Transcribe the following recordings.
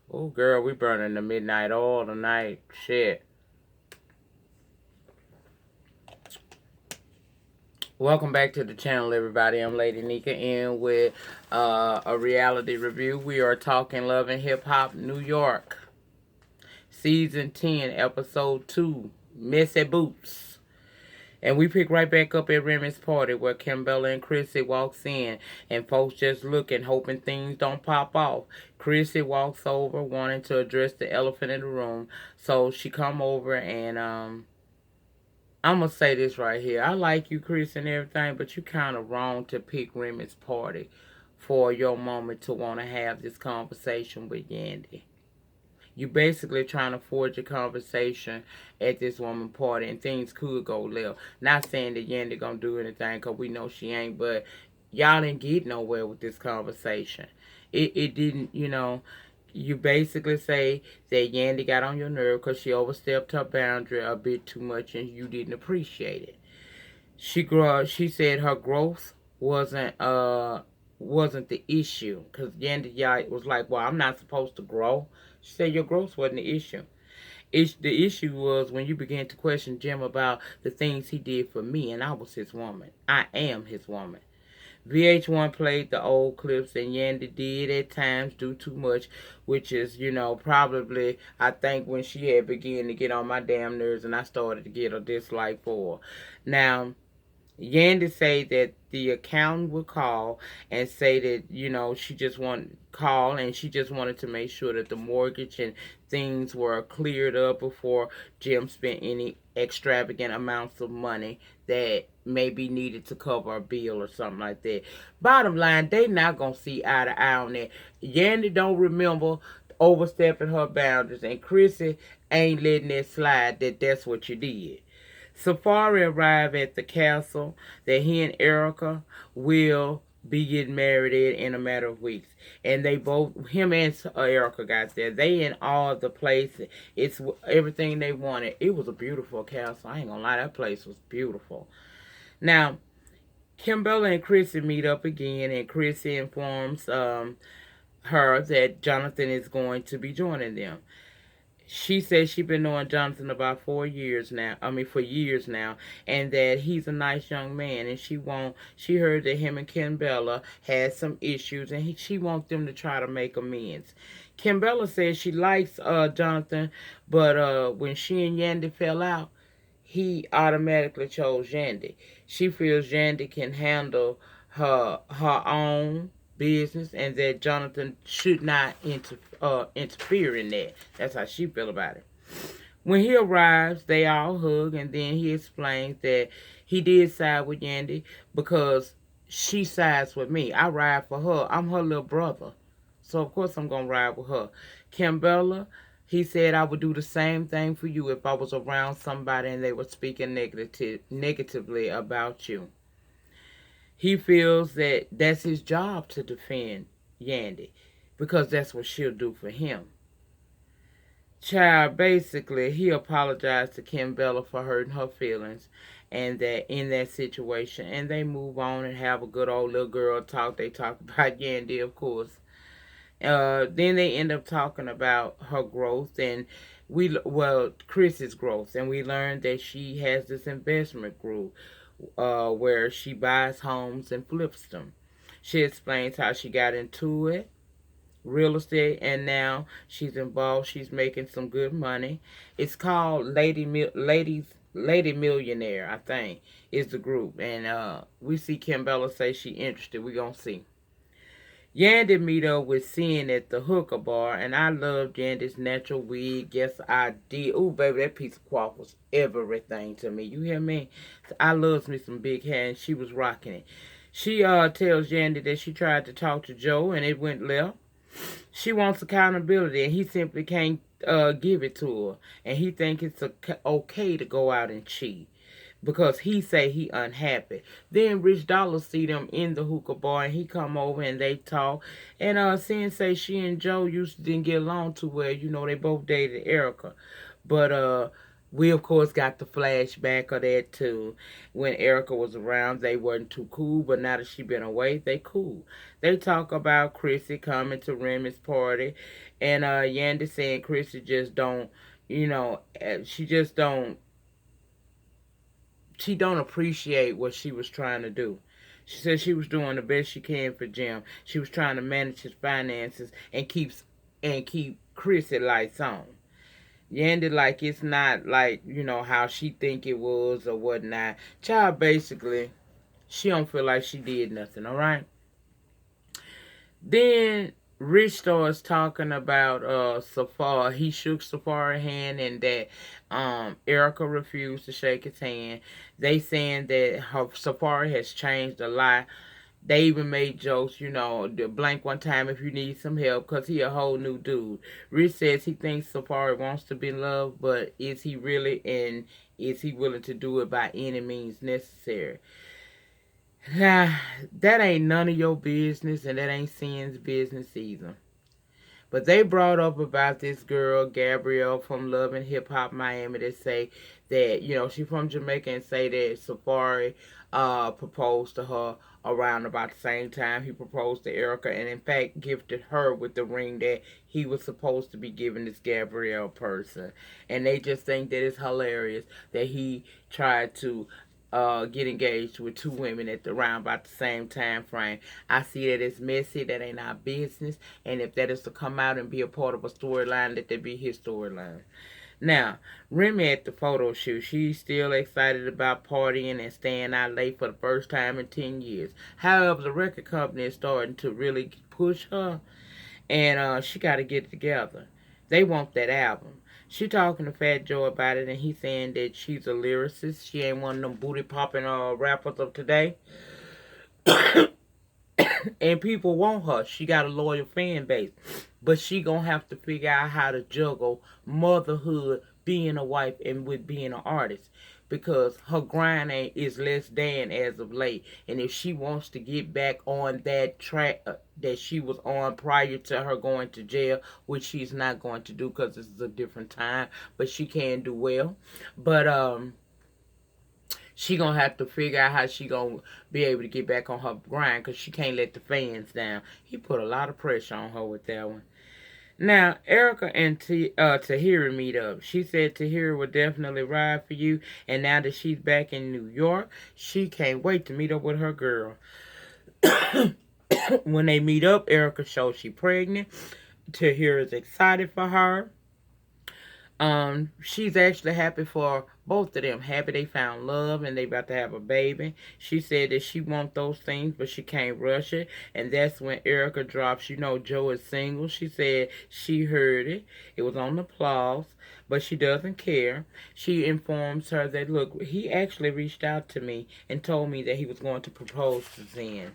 Oh, girl, we burning the midnight oil tonight. Shit. Welcome back to the channel, everybody. I'm Lady Nyca in with a reality review. We are talking Love and Hip Hop New York. Season 10, Episode 2, Messy Boots. And we pick right back up at Remy's party where Kimbella and Chrissy walks in and folks just looking, hoping things don't pop off. Chrissy walks over wanting to address the elephant in the room. So she come over and I'm gonna say this right here. I like you, Chris, and everything, but you kind of wrong to pick Remy's party for your moment to want to have this conversation with Yandy. You basically trying to forge a conversation at this woman party, and things could go left. Not saying that Yandy gonna do anything, cause we know she ain't, but y'all didn't get nowhere with this conversation. It didn't, you basically say that Yandy got on your nerve because she overstepped her boundary a bit too much and you didn't appreciate it. She said her growth wasn't the issue because Yandy was like, well, I'm not supposed to grow. She said your growth wasn't the issue. The issue was when you began to question Jim about the things he did for me, and I was his woman. I am his woman. VH1 played the old clips, and Yandy did at times do too much, which is, probably, I think, when she had begun to get on my damn nerves, and I started to get a dislike for her. Now, Yandy say that the accountant would call and say that, she just wanted call and she just wanted to make sure that the mortgage and things were cleared up before Jim spent any extravagant amounts of money that may be needed to cover a bill or something like that. Bottom line, they not gonna see eye to eye on that. Yandy don't remember overstepping her boundaries, and Chrissy ain't letting it slide that that's what you did. Safari arrived at the castle that he and Erica will be getting married in a matter of weeks. And they both, him and Erica got there. They in all the places. It's everything they wanted. It was a beautiful castle. I ain't gonna lie, that place was beautiful. Now, Kimbella and Chrissy meet up again, and Chrissy informs her that Jonathan is going to be joining them. She says she's been knowing Jonathan about 4 years now. I mean, for years now, and that he's a nice young man. And she heard that him and Kimbella had some issues, and she wants them to try to make amends. Kimbella says she likes Jonathan, but when she and Yandy fell out, he automatically chose Yandy. She feels Yandy can handle her own business and that Jonathan should not interfere in that. That's how she feel about it. When he arrives, they all hug, and then he explains that he did side with Yandy because she sides with me. I ride for her. I'm her little brother. So, of course, I'm going to ride with her. Kimbella, he said I would do the same thing for you if I was around somebody and they were speaking negatively about you. He feels that that's his job to defend Yandy because that's what she'll do for him. Child, basically, he apologized to Kimbella for hurting her feelings and that in that situation, and they move on and have a good old little girl talk. They talk about Yandy, of course. Then they end up talking about her growth and Chris's growth, and we learned that she has this investment group where she buys homes and flips them. She explains how she got into it, real estate, and now she's involved. She's making some good money. It's called Lady Millionaire, I think, is the group, and we see Kimbella say she interested. We gonna see. Yandy meet up with Sin at the hookah bar, and I loved Yandy's natural wig. Yes, I did. Ooh, baby, that piece of cloth was everything to me. You hear me? I loves me some big hair, and she was rocking it. She tells Yandy that she tried to talk to Joe, and it went left. She wants accountability, and he simply can't give it to her. And he thinks it's okay to go out and cheat because he say he unhappy. Then Rich Dollar see them in the hookah bar, and he come over and they talk. And Sin say she and Joe didn't get along too well. They both dated Erica, but We of course got the flashback of that too. When Erica was around, they wasn't too cool, but now that she been away, they cool. They talk about Chrissy coming to Remy's party, and Yandy saying Chrissy just don't, she just don't, she don't appreciate what she was trying to do. She said she was doing the best she can for Jim. She was trying to manage his finances and keep Chrissy lights on. Yandy like it's not like, how she think it was or whatnot. Child, basically, she don't feel like she did nothing, alright? Then Rich starts talking about Safari. He shook Safari's hand and that Erica refused to shake his hand. They saying that her Safari has changed a lot. They even made jokes, the blank one time if you need some help, because he a whole new dude. Rich says he thinks Safari wants to be loved, but is he really, and is he willing to do it by any means necessary? Now, that ain't none of your business, and that ain't Sin's business either. But they brought up about this girl, Gabrielle, from Love and Hip Hop Miami, that say that, she from Jamaica, and say that Safari proposed to her around about the same time he proposed to Erica, and in fact gifted her with the ring that he was supposed to be giving this Gabrielle person. And they just think that it's hilarious that he tried to get engaged with two women at around about the same time frame. I see that it's messy. That ain't our business. And if that is to come out and be a part of a storyline, let that be his storyline. Now, Remy at the photo shoot, she's still excited about partying and staying out late for the first time in 10 years. However, the record company is starting to really push her, and she got to get it together. They want that album. She talking to Fat Joe about it, and he saying that she's a lyricist. She ain't one of them booty popping rappers of today. And people want her. She got a loyal fan base. But she gonna have to figure out how to juggle motherhood, being a wife, and with being an artist. Because her grind is less than as of late. And if she wants to get back on that track that she was on prior to her going to jail, which she's not going to do because this is a different time, but she can do well. But she gonna have to figure out how she gonna be able to get back on her grind, because she can't let the fans down. He put a lot of pressure on her with that one. Now, Erica and Tahira meet up. She said Tahira would definitely ride for you, and now that she's back in New York, she can't wait to meet up with her girl. When they meet up, Erica shows she pregnant. Tahira is excited for her. She's actually happy for both of them. Happy they found love and they about to have a baby. She said that she wants those things, but she can't rush it. And that's when Erica drops, Joe is single. She said she heard it. It was on the applause, but she doesn't care. She informs her that, look, he actually reached out to me and told me that he was going to propose to Zen.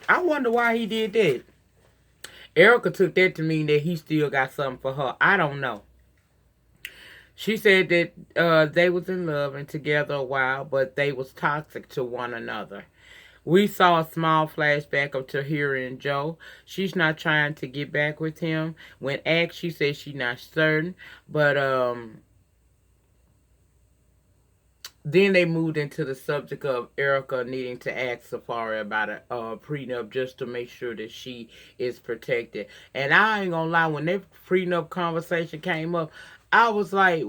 I wonder why he did that. Erica took that to mean that he still got something for her. I don't know. She said that they was in love and together a while, but they was toxic to one another. We saw a small flashback of Tahira and Joe. She's not trying to get back with him. When asked, she said she's not certain, but then they moved into the subject of Erica needing to ask Safari about a prenup just to make sure that she is protected. And I ain't gonna lie, when that prenup conversation came up, I was like,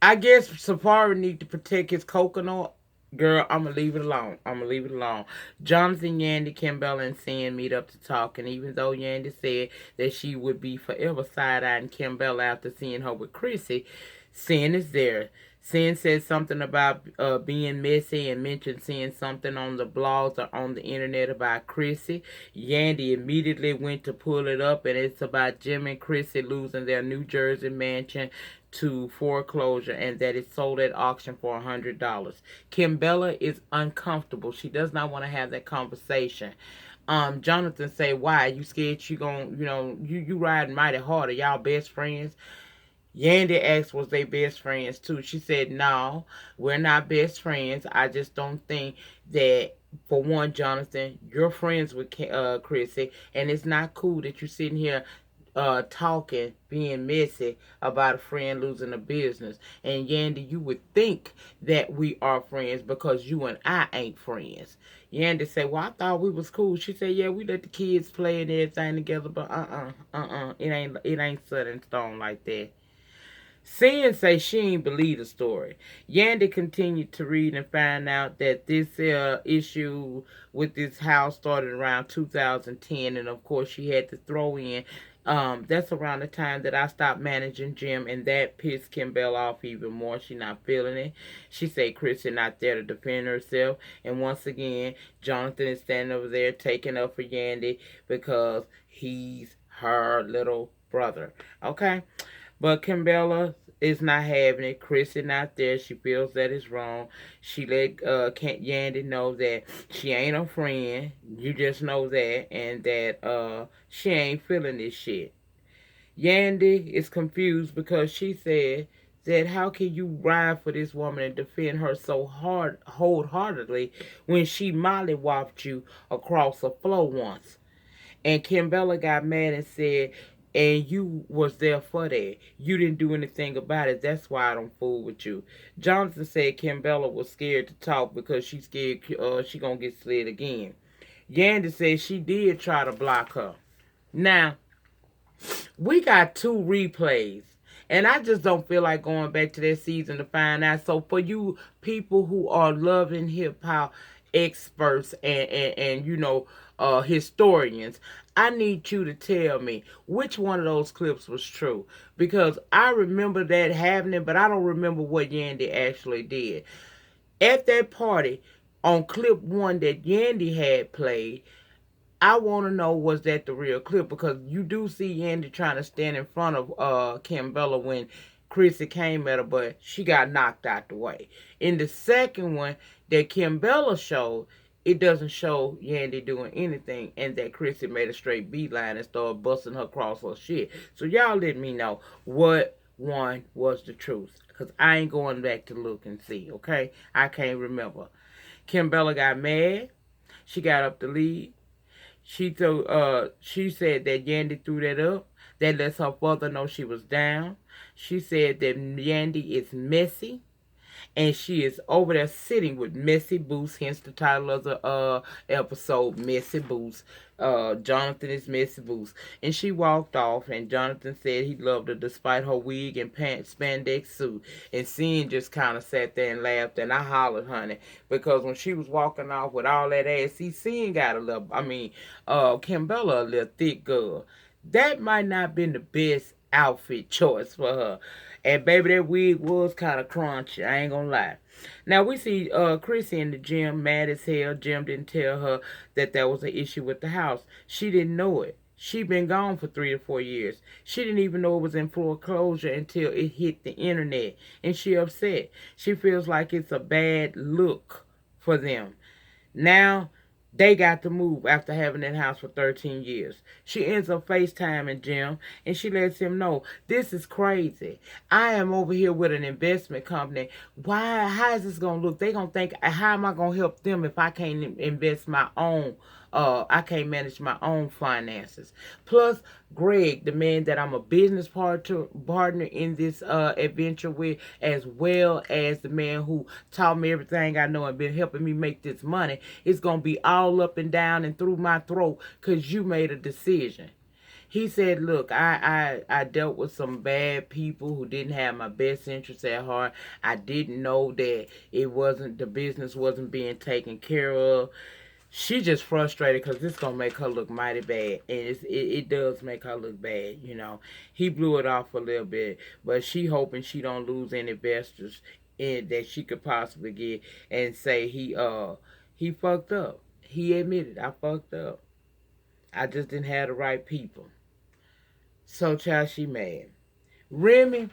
I guess Safari need to protect his coconut. Girl, I'm going to leave it alone. Jonathan, Yandy, Kimbella, and Sin meet up to talk. And even though Yandy said that she would be forever side-eyeing Kimbella after seeing her with Chrissy, Sin is there. Sin said something about being messy and mentioned seeing something on the blogs or on the internet about Chrissy. Yandy immediately went to pull it up, and it's about Jim and Chrissy losing their New Jersey mansion to foreclosure, and that it sold at auction for $100. Kimbella is uncomfortable. She does not want to have that conversation. Jonathan say, why? You scared you gonna, you riding mighty hard. Are y'all best friends? Yandy asked, was they best friends too? She said, no, we're not best friends. I just don't think that, for one, Jonathan, you're friends with Chrissy, and it's not cool that you're sitting here talking, being messy about a friend losing a business. And Yandy, you would think that we are friends because you and I ain't friends. Yandy said, well, I thought we was cool. She said, yeah, we let the kids play and everything together, but it ain't set in stone like that. Sin say she ain't believe the story. Yandy continued to read and find out that this issue with this house started around 2010, and of course she had to throw in. That's around the time that I stopped managing Jim, and that pissed Kimbell off even more. She not feeling it. She said Chrissy not there to defend herself, and once again, Jonathan is standing over there taking up for Yandy because he's her little brother. Okay. But Kimbella is not having it. Chris is not there. She feels that it's wrong. She let Yandy know that she ain't a friend. You just know that. And that she ain't feeling this shit. Yandy is confused because she said that how can you ride for this woman and defend her so wholeheartedly when she mollywopped you across the floor once? And Kimbella got mad and said, and you was there for that. You didn't do anything about it. That's why I don't fool with you. Jonathan said Kimbella was scared to talk because she's scared she gonna get slid again. Yandy said she did try to block her. Now, we got 2 replays. And I just don't feel like going back to that season to find out. So for you people who are loving hip hop experts and historians, I need you to tell me which one of those clips was true. Because I remember that happening, but I don't remember what Yandy actually did. At that party, on clip 1 that Yandy had played, I want to know, was that the real clip? Because you do see Yandy trying to stand in front of Kimbella when Chrissy came at her, but she got knocked out the way. In the second one that Kimbella showed, it doesn't show Yandy doing anything, and that Chrissy made a straight beeline and started busting her across her shit. So y'all let me know what one was the truth. Because I ain't going back to look and see, okay? I can't remember. Kimbella got mad. She got up to leave. She said that Yandy threw that up. That lets her father know she was down. She said that Yandy is messy. And she is over there sitting with Messy Boots, hence the title of the episode, Messy Boots. Jonathan is Messy Boots. And she walked off, and Jonathan said he loved her despite her wig and pants spandex suit. And Sin just kind of sat there and laughed, and I hollered, honey, because when she was walking off with all that ass, Sin got Kimbella a little thick girl. That might not have been the best outfit choice for her. And baby, that wig was kind of crunchy. I ain't gonna lie. Now we see Chrissy in the gym, mad as hell. Jim didn't tell her that there was an issue with the house. She didn't know it. She'd been gone for 3 to 4 years. She didn't even know it was in foreclosure until it hit the internet. And she upset. She feels like it's a bad look for them. Now they got to move after having that house for 13 years. She ends up FaceTiming Jim, and she lets him know, this is crazy. I am over here with an investment company. How is this going to look? They going to think, how am I going to help them if I can't invest my own I can't manage my own finances. Plus, Greg, the man that I'm a business partner in this adventure with, as well as the man who taught me everything I know and been helping me make this money, is going to be all up and down and through my throat because you made a decision. He said, look, I dealt with some bad people who didn't have my best interests at heart. I didn't know that the business wasn't being taken care of. She just frustrated because this going to make her look mighty bad. And it does make her look bad, you know. He blew it off a little bit. But she hoping she don't lose any investors that she could possibly get. And say he fucked up. He admitted, I fucked up. I just didn't have the right people. So, child, she mad. Remy,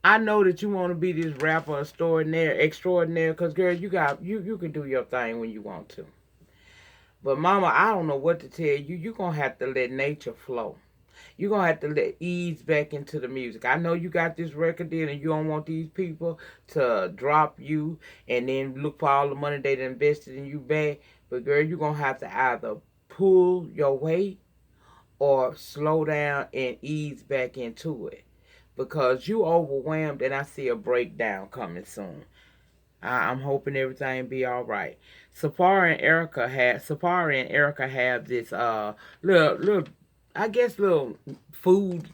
I know that you want to be this rapper extraordinaire, because, girl, you can do your thing when you want to. But, mama, I don't know what to tell you. You're going to have to let nature flow. You're going to have to ease back into the music. I know you got this record deal and you don't want these people to drop you and then look for all the money they invested in you back. But, girl, you're going to have to either pull your weight or slow down and ease back into it, because you overwhelmed and I see a breakdown coming soon. I'm hoping everything be all right. Safari and Erica have this little I guess little food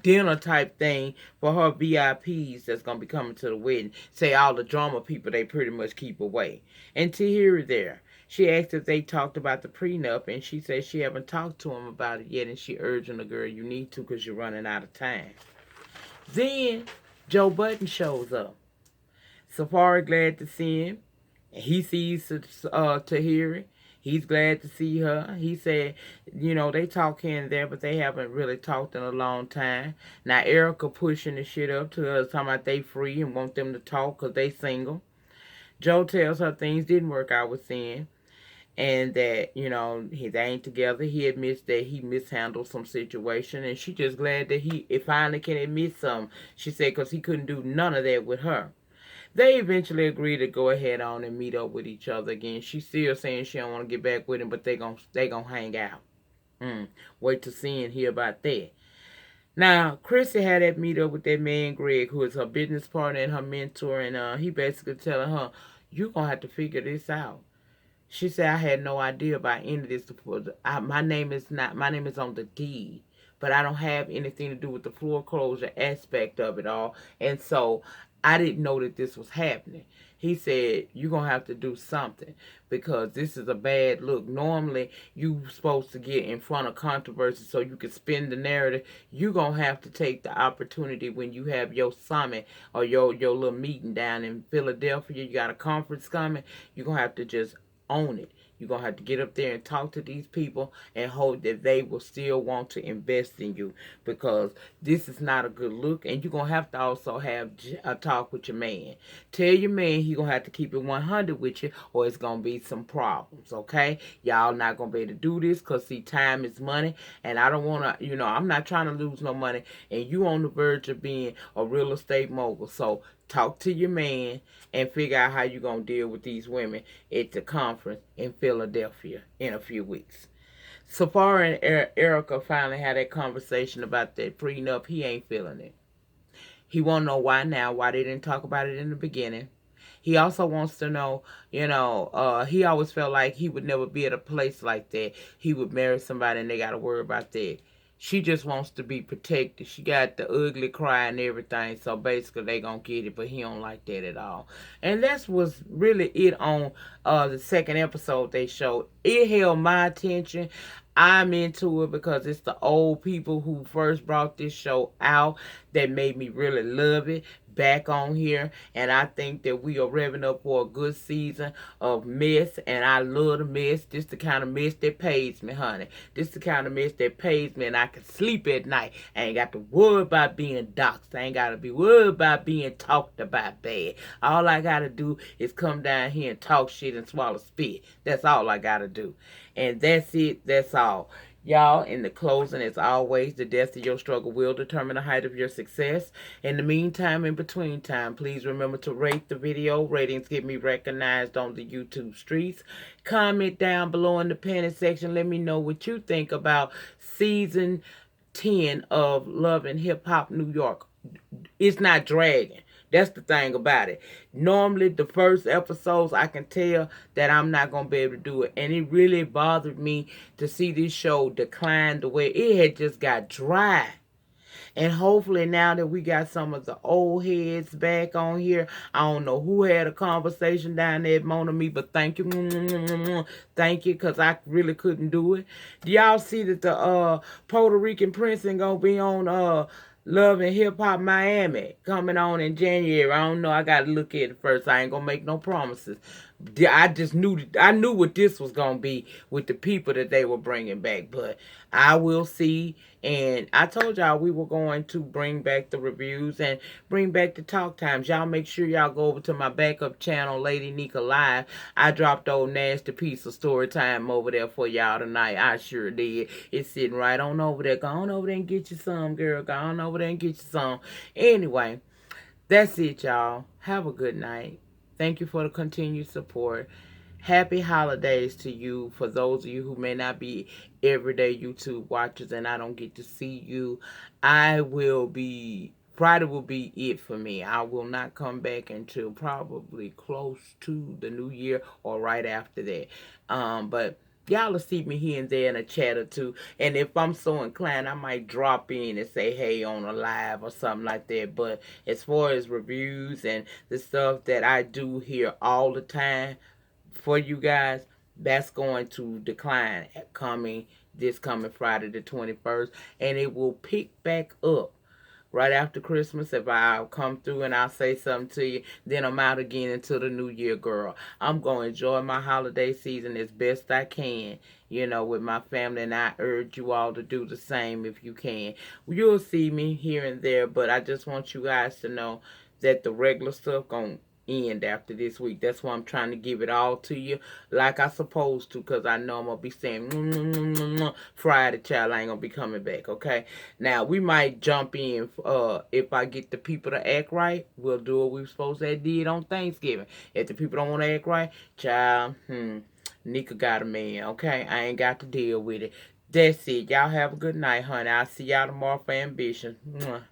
dinner type thing for her VIPs that's gonna be coming to the wedding. Say all the drama people they pretty much keep away. And Tahiri there. She asked if they talked about the prenup, and she said she haven't talked to him about it yet, and she urging the girl, you need to because you're running out of time. Then Joe Budden shows up. Safari glad to see him. He sees Tahiri. He's glad to see her. He said, they talk here and there, but they haven't really talked in a long time. Now, Erica pushing the shit up to us, talking about they free and want them to talk because they single. Joe tells her things didn't work out with Sin, and that, they ain't together. He admits that he mishandled some situation, and she just glad that he finally can admit something. She said because he couldn't do none of that with her. They eventually agree to go ahead on and meet up with each other again. She's still saying she don't want to get back with him, but they gonna hang out. Wait to see and hear about that. Now, Chrissy had that meet up with that man Greg, who is her business partner and her mentor, and he basically telling her, "You gonna have to figure this out." She said, "I had no idea about any of this. My name is on the deed, but I don't have anything to do with the foreclosure aspect of it all. And so I didn't know that this was happening." He said, "You're going to have to do something because this is a bad look. Normally, you're supposed to get in front of controversy so you can spin the narrative. You're going to have to take the opportunity when you have your summit or your little meeting down in Philadelphia. You got a conference coming. You're going to have to just own it. You're going to have to get up there and talk to these people and hope that they will still want to invest in you, because this is not a good look. And you're going to have to also have a talk with your man. Tell your man he's going to have to keep it 100 with you, or it's going to be some problems, okay? Y'all not going to be able to do this because, see, time is money. And I don't want to, I'm not trying to lose no money. And you on the verge of being a real estate mogul. So talk to your man and figure out how you're going to deal with these women at the conference in Philadelphia in a few weeks. Safari and Erica finally had that conversation about that prenup. He ain't feeling it. He want to know why now, why they didn't talk about it in the beginning. He also wants to know, he always felt like he would never be at a place like that. He would marry somebody and they got to worry about that. She just wants to be protected. She got the ugly cry and everything. So basically they going to get it, but he don't like that at all. And that was really it on the second episode they showed. It held my attention. I'm into it because it's the old people who first brought this show out that made me really love it back on here. And I think that we are revving up for a good season of mess. And I love the mess. This the kind of mess that pays me, honey. This the kind of mess that pays me, and I can sleep at night. I ain't got to worry about being doxxed. I ain't got to be worried about being talked about bad. All I got to do is come down here and talk shit and swallow spit. That's all I got to do. And that's it. That's all. Y'all, in the closing, as always, the depth of your struggle will determine the height of your success. In the meantime, in between time, please remember to rate the video. Ratings get me recognized on the YouTube streets. Comment down below in the comment section. Let me know what you think about season 10 of Love and Hip Hop New York. It's not dragging. That's the thing about it. Normally, the first episodes, I can tell that I'm not going to be able to do it. And it really bothered me to see this show decline the way it had just got dry. And hopefully now that we got some of the old heads back on here, I don't know who had a conversation down there at Mona Me, but thank you. Thank you, because I really couldn't do it. Do y'all see that the Puerto Rican prince ain't going to be on Love and Hip Hop Miami coming on in January? I don't know. I got to look at it first. I ain't going to make no promises. I just knew what this was going to be with the people that they were bringing back. But I will see. And I told y'all we were going to bring back the reviews and bring back the talk times. Y'all make sure y'all go over to my backup channel, Lady Nyca Live. I dropped old nasty piece of story time over there for y'all tonight. I sure did. It's sitting right on over there. Go on over there and get you some, girl. Go on over there and get you some. Anyway, that's it, y'all. Have a good night. Thank you for the continued support. Happy holidays to you. For those of you who may not be everyday YouTube watchers and I don't get to see you, Friday will be it for me. I will not come back until probably close to the new year or right after that. But y'all will see me here and there in a chat or two. And if I'm so inclined, I might drop in and say, hey, on a live or something like that. But as far as reviews and the stuff that I do here all the time for you guys, that's going to decline this coming Friday the 21st. And it will pick back up right after Christmas. If I'll come through and I'll say something to you, then I'm out again until the new year, girl. I'm going to enjoy my holiday season as best I can, with my family, and I urge you all to do the same if you can. You'll see me here and there, but I just want you guys to know that the regular stuff going to end after this week. That's why I'm trying to give it all to you like I supposed to, because I know I'm going to be saying Friday, child. I ain't going to be coming back, okay? Now, we might jump in if I get the people to act right. We'll do what we supposed to have did on Thanksgiving. If the people don't want to act right, child, Nyca got a man, okay? I ain't got to deal with it. That's it. Y'all have a good night, honey. I'll see y'all tomorrow for Ambition. Mwah.